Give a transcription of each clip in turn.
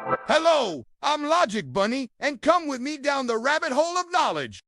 Hello, I'm Logic Bunny, and come with me down the rabbit hole of knowledge.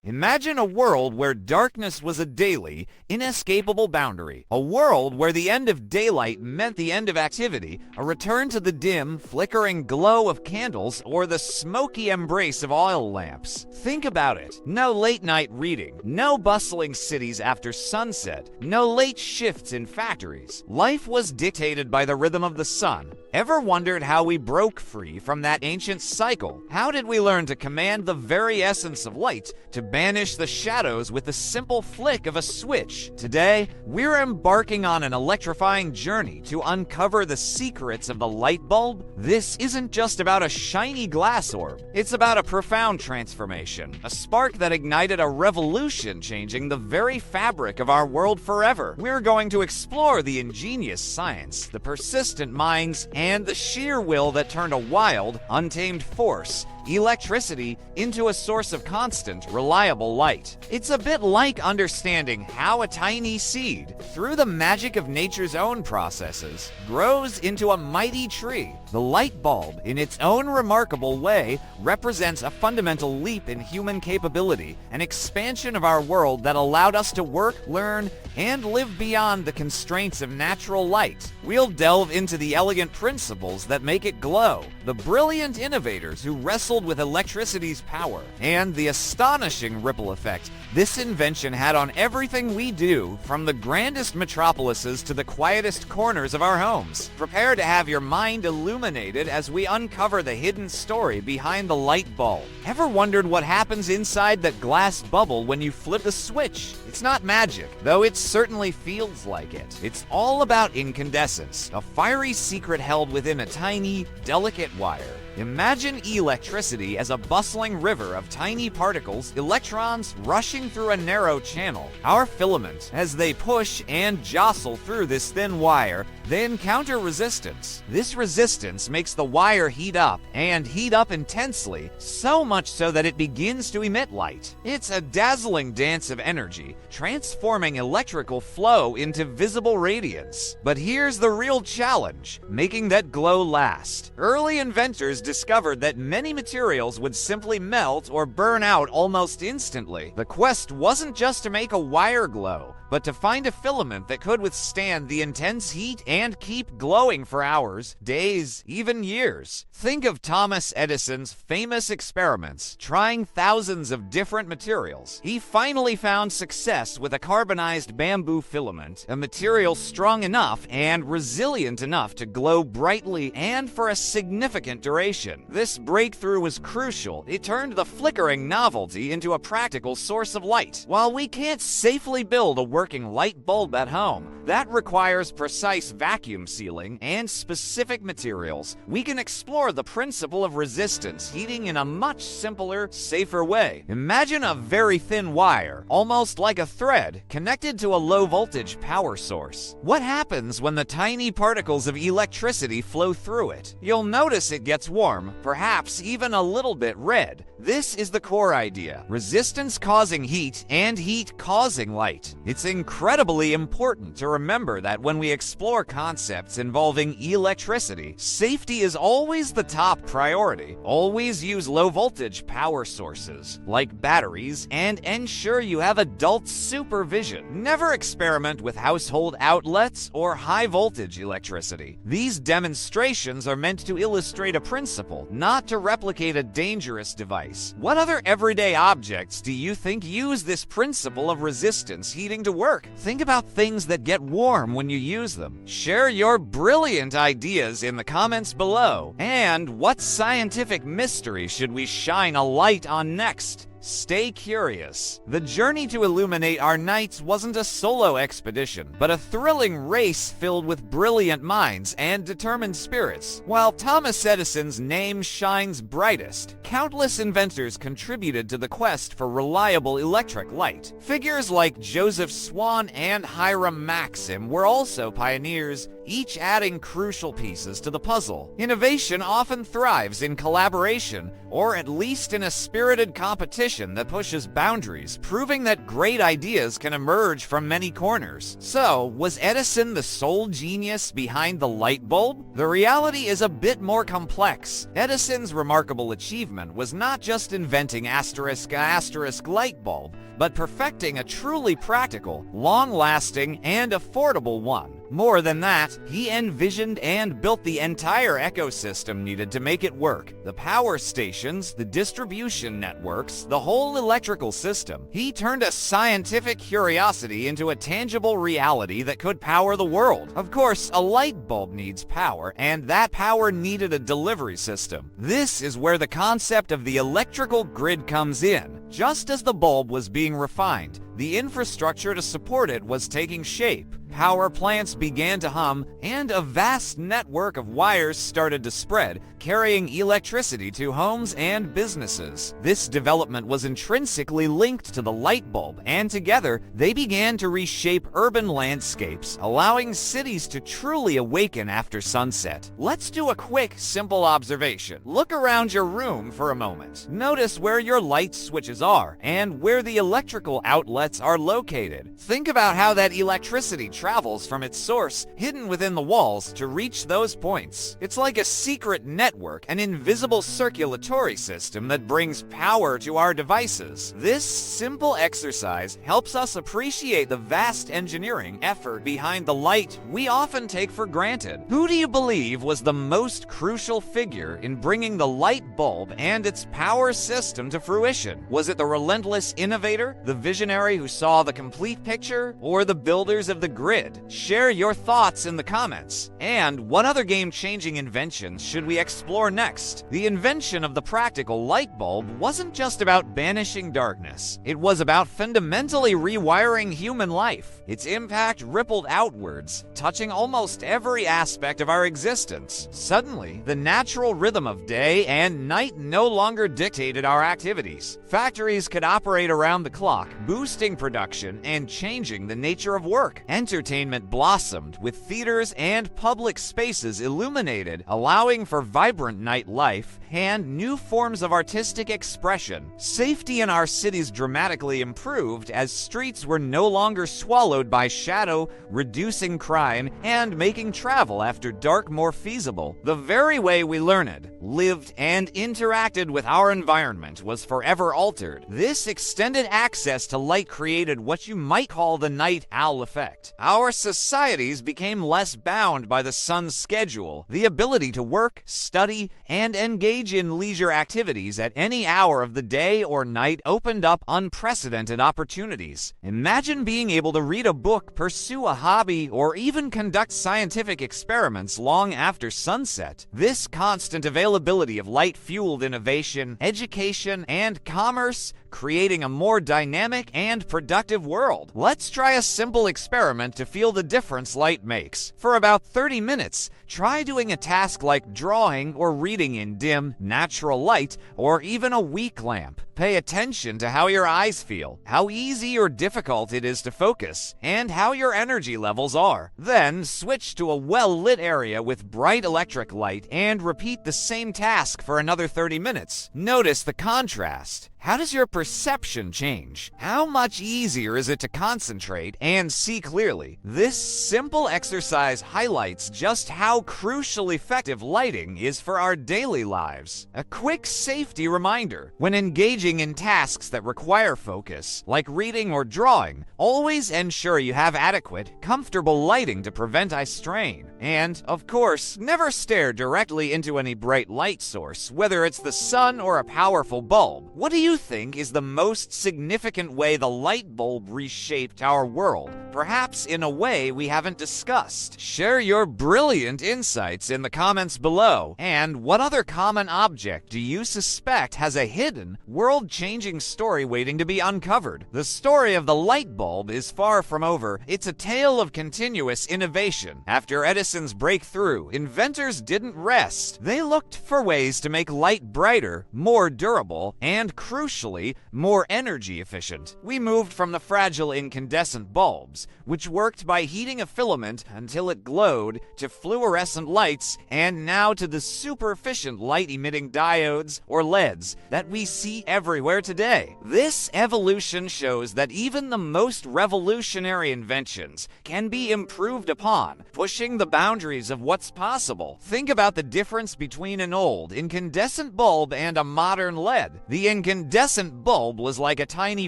Imagine a world where darkness was a daily, inescapable boundary. A world where the end of daylight meant the end of activity, a return to the dim, flickering glow of candles, or the smoky embrace of oil lamps. Think about it. No late-night reading, no bustling cities after sunset, no late shifts in factories. Life was dictated by the rhythm of the sun. Ever wondered how we broke free from that ancient cycle? How did we learn to command the very essence of light, to banish the shadows with the simple flick of a switch? Today, we're embarking on an electrifying journey to uncover the secrets of the light bulb. This isn't just about a shiny glass orb. It's about a profound transformation, a spark that ignited a revolution changing the very fabric of our world forever. We're going to explore the ingenious science, the persistent minds, and the sheer will that turned a wild, untamed force, electricity, into a source of constant, reliable light. It's a bit like understanding how a tiny seed, through the magic of nature's own processes, grows into a mighty tree. The light bulb, in its own remarkable way, represents a fundamental leap in human capability, an expansion of our world that allowed us to work, learn, and live beyond the constraints of natural light. We'll delve into the elegant principles that make it glow, the brilliant innovators who wrestled with electricity's power, and the astonishing ripple effect this invention had on everything we do, from the grandest metropolises to the quietest corners of our homes. Prepare to have your mind illuminated as we uncover the hidden story behind the light bulb. Ever wondered what happens inside that glass bubble when you flip the switch? It's not magic, though it certainly feels like it. It's all about incandescence, a fiery secret held within a tiny, delicate wire. Imagine electricity as a bustling river of tiny particles, electrons rushing through a narrow channel. Our filaments, as they push and jostle through this thin wire, they encounter resistance. This resistance makes the wire heat up, and heat up intensely, so much so that it begins to emit light. It's a dazzling dance of energy, transforming electrical flow into visible radiance. But here's the real challenge: making that glow last. Early inventors discovered that many materials would simply melt or burn out almost instantly. The quest wasn't just to make a wire glow, but to find a filament that could withstand the intense heat and keep glowing for hours, days, even years. Think of Thomas Edison's famous experiments, trying thousands of different materials. He finally found success with a carbonized bamboo filament, a material strong enough and resilient enough to glow brightly and for a significant duration. This breakthrough was crucial. It turned the flickering novelty into a practical source of light. While we can't safely build a working light bulb at home that requires precise vacuum sealing and specific materials, we can explore the principle of resistance heating in a much simpler, safer way. Imagine a very thin wire, almost like a thread, connected to a low-voltage power source. What happens when the tiny particles of electricity flow through it? You'll notice it gets warm, perhaps even a little bit red. This is the core idea: resistance causing heat and heat causing light. It's incredibly important to remember that when we explore concepts involving electricity, safety is always the top priority. Always use low-voltage power sources, like batteries, and ensure you have adult supervision. Never experiment with household outlets or high-voltage electricity. These demonstrations are meant to illustrate a principle, not to replicate a dangerous device. What other everyday objects do you think use this principle of resistance heating to work? Think about things that get warm when you use them. Share your brilliant ideas in the comments below. And what scientific mystery should we shine a light on next? Stay curious. The journey to illuminate our nights wasn't a solo expedition, but a thrilling race filled with brilliant minds and determined spirits. While Thomas Edison's name shines brightest, countless inventors contributed to the quest for reliable electric light. Figures like Joseph Swan and Hiram Maxim were also pioneers, each adding crucial pieces to the puzzle. Innovation often thrives in collaboration, or at least in a spirited competition innovation that pushes boundaries, proving that great ideas can emerge from many corners. So, was Edison the sole genius behind the light bulb? The reality is a bit more complex. Edison's remarkable achievement was not just inventing *** light bulb, but perfecting a truly practical, long-lasting, and affordable one. More than that, he envisioned and built the entire ecosystem needed to make it work. The power stations, the distribution networks, the whole electrical system. He turned a scientific curiosity into a tangible reality that could power the world. Of course, a light bulb needs power, and that power needed a delivery system. This is where the concept of the electrical grid comes in. Just as the bulb was being refined, the infrastructure to support it was taking shape. Power plants began to hum, and a vast network of wires started to spread, carrying electricity to homes and businesses. This development was intrinsically linked to the light bulb, and together, they began to reshape urban landscapes, allowing cities to truly awaken after sunset. Let's do a quick, simple observation. Look around your room for a moment. Notice where your light switches are, and where the electrical outlets are located. Think about how that electricity travels from its source, hidden within the walls, to reach those points. It's like a secret network, an invisible circulatory system that brings power to our devices. This simple exercise helps us appreciate the vast engineering effort behind the light we often take for granted. Who do you believe was the most crucial figure in bringing the light bulb and its power system to fruition? Was it the relentless innovator, the visionary who saw the complete picture, or the builders of the grid? Share your thoughts in the comments. And what other game-changing inventions should we explore next? The invention of the practical light bulb wasn't just about banishing darkness. It was about fundamentally rewiring human life. Its impact rippled outwards, touching almost every aspect of our existence. Suddenly, the natural rhythm of day and night no longer dictated our activities. Factories could operate around the clock, boosting production and changing the nature of work. Entertainment blossomed, with theaters and public spaces illuminated, allowing for vibrant nightlife and new forms of artistic expression. Safety in our cities dramatically improved as streets were no longer swallowed by shadow, reducing crime and making travel after dark more feasible. The very way we learned, lived, and interacted with our environment was forever altered. This extended access to light created what you might call the night owl effect. Our societies became less bound by the sun's schedule. The ability to work, study, and engage in leisure activities at any hour of the day or night opened up unprecedented opportunities. Imagine being able to read a book, pursue a hobby, or even conduct scientific experiments long after sunset. This constant availability of light fueled innovation, education, and commerce, creating a more dynamic and productive world. Let's try a simple experiment to feel the difference light makes. For about 30 minutes, try doing a task like drawing or reading in dim, natural light, or even a weak lamp. Pay attention to how your eyes feel, how easy or difficult it is to focus, and how your energy levels are. Then, switch to a well-lit area with bright electric light and repeat the same task for another 30 minutes. Notice the contrast. How does your perception change? How much easier is it to concentrate and see clearly? This simple exercise highlights just how crucially effective lighting is for our daily lives. A quick safety reminder: when engaging in tasks that require focus, like reading or drawing, always ensure you have adequate, comfortable lighting to prevent eye strain. And, of course, never stare directly into any bright light source, whether it's the sun or a powerful bulb. What do you think is the most significant way the light bulb reshaped our world? Perhaps in a way we haven't discussed. Share your brilliant insights in the comments below. And what other common object do you suspect has a hidden, world-changing story waiting to be uncovered? The story of the light bulb is far from over. It's a tale of continuous innovation. After Edison Edison's breakthrough, inventors didn't rest. They looked for ways to make light brighter, more durable, and crucially, more energy efficient. We moved from the fragile incandescent bulbs, which worked by heating a filament until it glowed, to fluorescent lights, and now to the super efficient light-emitting diodes, or LEDs, that we see everywhere today. This evolution shows that even the most revolutionary inventions can be improved upon, pushing the boundaries of what's possible. Think about the difference between an old incandescent bulb and a modern LED. The incandescent bulb was like a tiny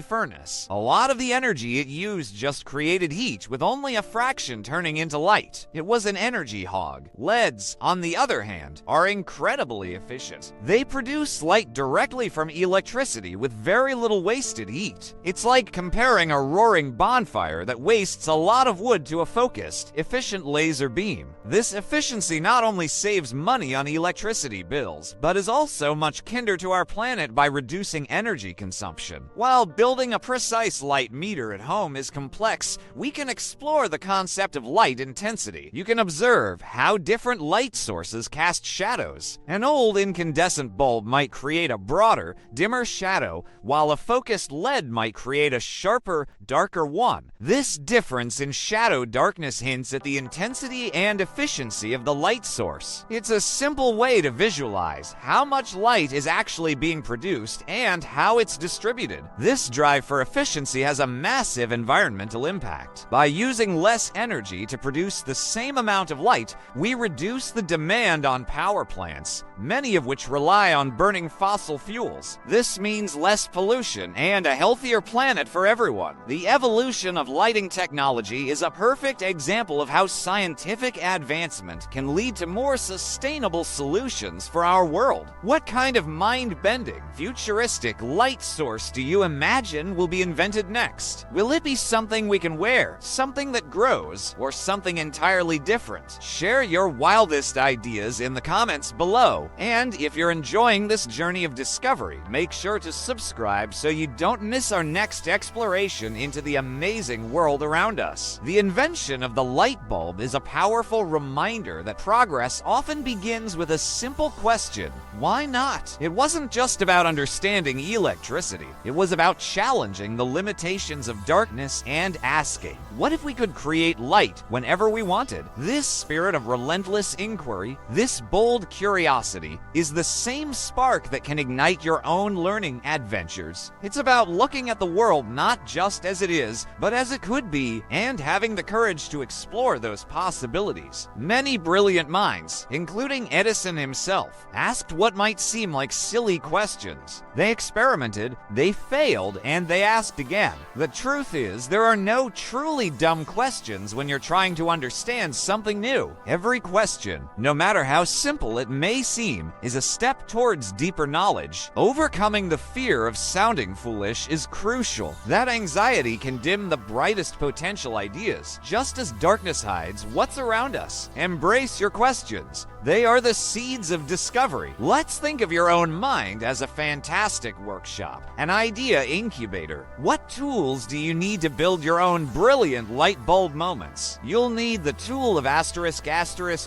furnace. A lot of the energy it used just created heat, with only a fraction turning into light. It was an energy hog. LEDs, on the other hand, are incredibly efficient. They produce light directly from electricity with very little wasted heat. It's like comparing a roaring bonfire that wastes a lot of wood to a focused, efficient laser beam. This efficiency not only saves money on electricity bills, but is also much kinder to our planet by reducing energy consumption. While building a precise light meter at home is complex, we can explore the concept of light intensity. You can observe how different light sources cast shadows. An old incandescent bulb might create a broader, dimmer shadow, while a focused LED might create a sharper, darker one. This difference in shadow darkness hints at the intensity and efficiency of the light source. It's a simple way to visualize how much light is actually being produced and how it's distributed. This drive for efficiency has a massive environmental impact. By using less energy to produce the same amount of light, we reduce the demand on power plants, many of which rely on burning fossil fuels. This means less pollution and a healthier planet for everyone. The evolution of lighting technology is a perfect example of how scientific advancement can lead to more sustainable solutions for our world. What kind of mind-bending, futuristic light source do you imagine will be invented next? Will it be something we can wear, something that grows, or something entirely different? Share your wildest ideas in the comments below. And if you're enjoying this journey of discovery, make sure to subscribe so you don't miss our next exploration into the amazing world around us. The invention of the light bulb is a powerful reminder that progress often begins with a simple question: why not? It wasn't just about understanding electricity. It was about challenging the limitations of darkness and asking, what if we could create light whenever we wanted? This spirit of relentless inquiry, this bold curiosity, is the same spark that can ignite your own learning adventures. It's about looking at the world not just as it is, but as it could be, and having the courage to explore those possibilities. Many brilliant minds, including Edison himself, asked what might seem like silly questions. They experimented, they failed, and they asked again. The truth is, there are no truly dumb questions when you're trying to understand something new. Every question, no matter how simple it may seem, is a step towards deeper knowledge. Overcoming the fear of sounding foolish is crucial. That anxiety can dim the brightest potential ideas, just as darkness hides what's around us. Embrace your questions. They are the seeds of discovery. Let's think of your own mind as a fantastic workshop, an idea incubator. What tools do you need to build your own brilliant light bulb moments? You'll need the tool of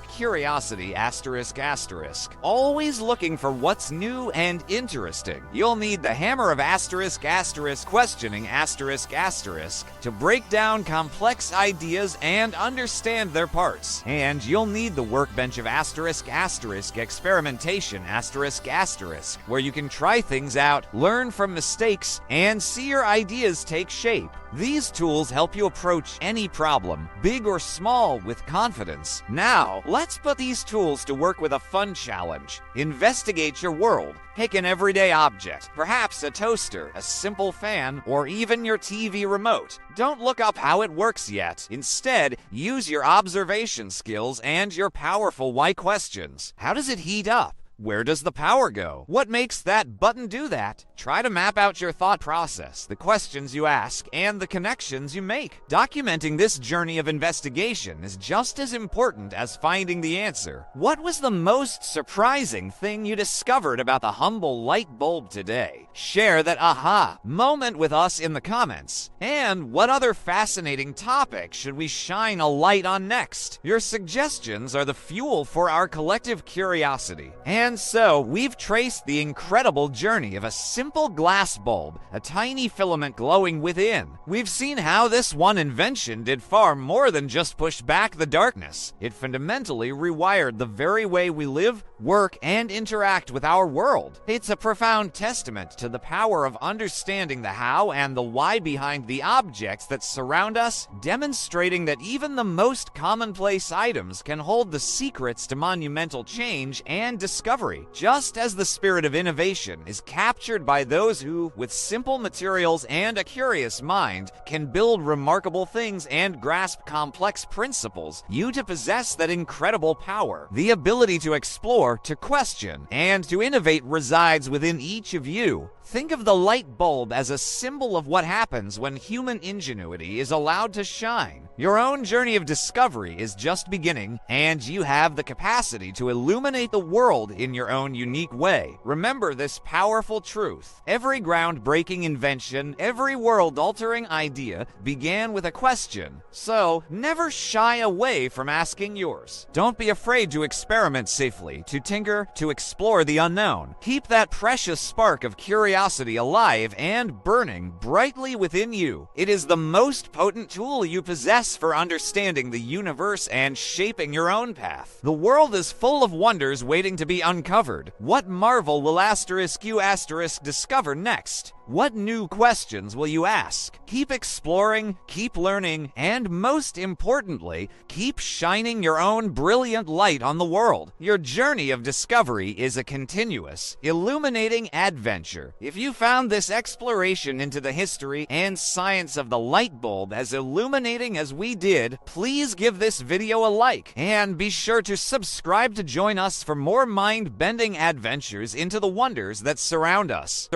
curiosity, always looking for what's new and interesting. You'll need the hammer of questioning, to break down complex ideas and understand their parts. And you'll need the workbench of experimentation, where you can try things out, learn from mistakes, and see your ideas take shape. These tools help you approach any problem, big or small, with confidence. Now, let's put these tools to work with a fun challenge. Investigate your world. Pick an everyday object, perhaps a toaster, a simple fan, or even your TV remote. Don't look up how it works yet. Instead, use your observation skills and your powerful why questions. How does it heat up? Where does the power go? What makes that button do that? Try to map out your thought process, the questions you ask, and the connections you make. Documenting this journey of investigation is just as important as finding the answer. What was the most surprising thing you discovered about the humble light bulb today? Share that aha moment with us in the comments. And what other fascinating topic should we shine a light on next? Your suggestions are the fuel for our collective curiosity. And so, we've traced the incredible journey of a simple glass bulb, a tiny filament glowing within. We've seen how this one invention did far more than just push back the darkness. It fundamentally rewired the very way we live, work, and interact with our world. It's a profound testament to the power of understanding the how and the why behind the objects that surround us, demonstrating that even the most commonplace items can hold the secrets to monumental change and discovery, just as the spirit of innovation is captured by those who, with simple materials and a curious mind, can build remarkable things and grasp complex principles. You to possess that incredible power, the ability to explore, to question, and to innovate resides within each of you. Think of the light bulb as a symbol of what happens when human ingenuity is allowed to shine. Your own journey of discovery is just beginning, and you have the capacity to illuminate the world in your own unique way. Remember this powerful truth. Every groundbreaking invention, every world-altering idea began with a question. So, never shy away from asking yours. Don't be afraid to experiment safely, to tinker, to explore the unknown. Keep that precious spark of curiosity alive and burning brightly within you. It is the most potent tool you possess for understanding the universe and shaping your own path. The world is full of wonders waiting to be uncovered. What marvel will you discover next? What new questions will you ask? Keep exploring, keep learning, and most importantly, keep shining your own brilliant light on the world. Your journey of discovery is a continuous, illuminating adventure. If you found this exploration into the history and science of the light bulb as illuminating as we did, please give this video a like, and be sure to subscribe to join us for more mind-bending adventures into the wonders that surround us.